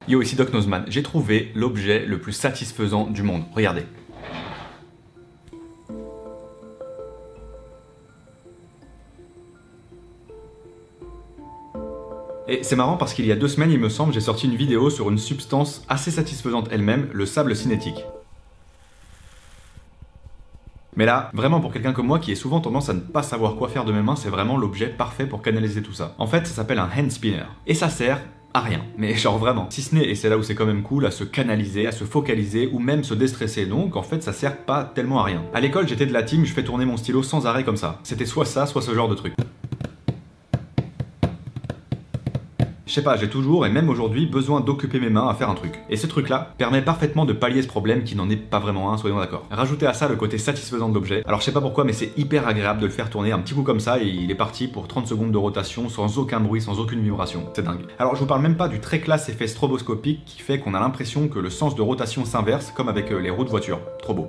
Yo, ici Doc Nozman, j'ai trouvé l'objet le plus satisfaisant du monde. Regardez. Et c'est marrant parce qu'il y a 2 semaines, il me semble, j'ai sorti une vidéo sur une substance assez satisfaisante elle-même, le sable cinétique. Mais là, vraiment pour quelqu'un comme moi qui a souvent tendance à ne pas savoir quoi faire de mes mains, c'est vraiment l'objet parfait pour canaliser tout ça. En fait, ça s'appelle un hand spinner. Et ça sert à rien, mais genre vraiment. Si ce n'est, et c'est là où c'est quand même cool, à se canaliser, à se focaliser ou même se déstresser. Donc en fait ça sert pas tellement à rien. À l'école j'étais de la team, je fais tourner mon stylo sans arrêt comme ça. C'était soit ça, soit ce genre de truc. Je sais pas, j'ai toujours, et même aujourd'hui, besoin d'occuper mes mains à faire un truc. Et ce truc-là permet parfaitement de pallier ce problème qui n'en est pas vraiment un, soyons d'accord. Rajoutez à ça le côté satisfaisant de l'objet. Alors je sais pas pourquoi, mais c'est hyper agréable de le faire tourner un petit coup comme ça, et il est parti pour 30 secondes de rotation, sans aucun bruit, sans aucune vibration. C'est dingue. Alors je vous parle même pas du très classe effet stroboscopique qui fait qu'on a l'impression que le sens de rotation s'inverse, comme avec les roues de voiture. Trop beau.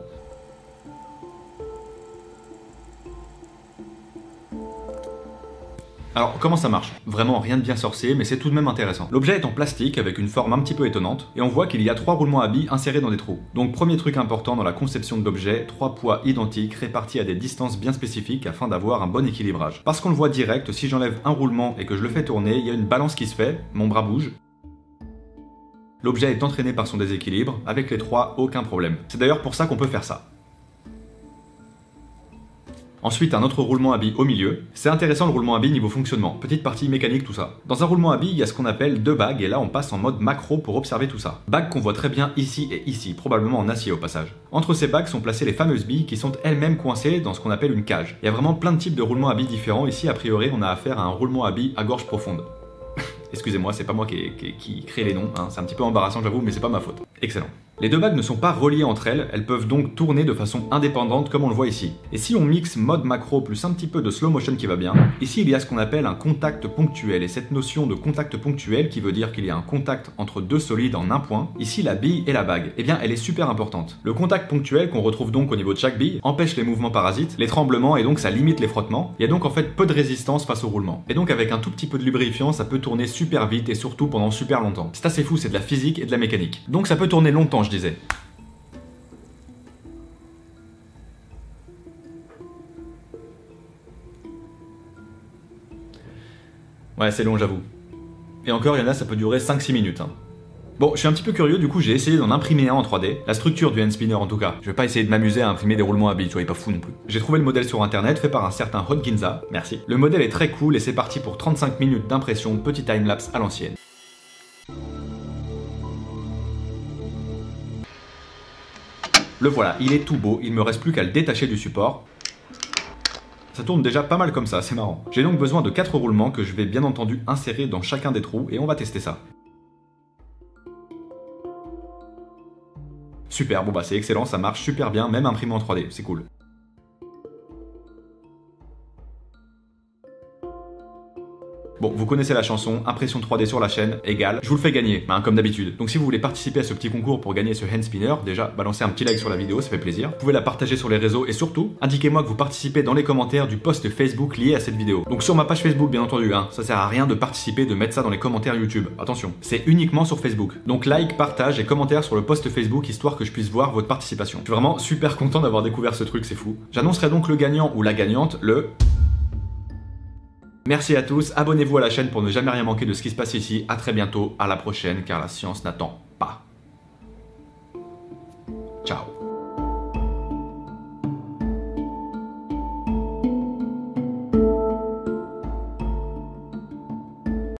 Alors, comment ça marche? Vraiment rien de bien sorcier, mais c'est tout de même intéressant. L'objet est en plastique avec une forme un petit peu étonnante, et on voit qu'il y a 3 roulements à billes insérés dans des trous. Donc premier truc important dans la conception de l'objet, 3 poids identiques répartis à des distances bien spécifiques afin d'avoir un bon équilibrage. Parce qu'on le voit direct, si j'enlève un roulement et que je le fais tourner, il y a une balance qui se fait, mon bras bouge. L'objet est entraîné par son déséquilibre, avec les 3, aucun problème. C'est d'ailleurs pour ça qu'on peut faire ça. Ensuite, un autre roulement à billes au milieu. C'est intéressant le roulement à billes niveau fonctionnement, petite partie mécanique, tout ça. Dans un roulement à billes, il y a ce qu'on appelle 2 bagues, et là on passe en mode macro pour observer tout ça. Bagues qu'on voit très bien ici et ici, probablement en acier au passage. Entre ces bagues sont placées les fameuses billes qui sont elles-mêmes coincées dans ce qu'on appelle une cage. Il y a vraiment plein de types de roulements à billes différents, ici a priori on a affaire à un roulement à billes à gorge profonde. Excusez-moi, c'est pas moi qui crée les noms, hein. C'est un petit peu embarrassant j'avoue, mais c'est pas ma faute. Excellent. Les 2 bagues ne sont pas reliées entre elles peuvent donc tourner de façon indépendante comme on le voit ici. Et si on mixe mode macro plus un petit peu de slow motion qui va bien, ici il y a ce qu'on appelle un contact ponctuel, et cette notion de contact ponctuel qui veut dire qu'il y a un contact entre 2 solides en un point, ici la bille et la bague, eh bien elle est super importante. Le contact ponctuel qu'on retrouve donc au niveau de chaque bille empêche les mouvements parasites, les tremblements, et donc ça limite les frottements. Il y a donc en fait peu de résistance face au roulement. Et donc avec un tout petit peu de lubrifiant, ça peut tourner super vite et surtout pendant super longtemps. C'est assez fou, c'est de la physique et de la mécanique. Donc ça peut tourner longtemps, je disais. Ouais, c'est long, j'avoue. Et encore, il y en a, ça peut durer 5-6 minutes. Hein. Bon, je suis un petit peu curieux, du coup j'ai essayé d'en imprimer un en 3D, la structure du hand spinner en tout cas. Je vais pas essayer de m'amuser à imprimer des roulements à billes, soyez pas fou non plus. J'ai trouvé le modèle sur internet, fait par un certain Hot Ginza, merci. Le modèle est très cool et c'est parti pour 35 minutes d'impression, petit timelapse à l'ancienne. Le voilà, il est tout beau, il me reste plus qu'à le détacher du support. Ça tourne déjà pas mal comme ça, c'est marrant. J'ai donc besoin de 4 roulements que je vais bien entendu insérer dans chacun des trous et on va tester ça. Super, bon bah c'est excellent, ça marche super bien, même imprimé en 3D, c'est cool. Bon, vous connaissez la chanson, impression 3D sur la chaîne, égale, je vous le fais gagner, hein, comme d'habitude. Donc si vous voulez participer à ce petit concours pour gagner ce hand spinner, déjà, balancez un petit like sur la vidéo, ça fait plaisir. Vous pouvez la partager sur les réseaux et surtout, indiquez-moi que vous participez dans les commentaires du post Facebook lié à cette vidéo. Donc sur ma page Facebook, bien entendu, hein, ça sert à rien de participer, de mettre ça dans les commentaires YouTube. Attention, c'est uniquement sur Facebook. Donc like, partage et commentaire sur le post Facebook histoire que je puisse voir votre participation. Je suis vraiment super content d'avoir découvert ce truc, c'est fou. J'annoncerai donc le gagnant ou la gagnante le... Merci à tous, abonnez-vous à la chaîne pour ne jamais rien manquer de ce qui se passe ici. À très bientôt, à la prochaine, car la science n'attend pas. Ciao.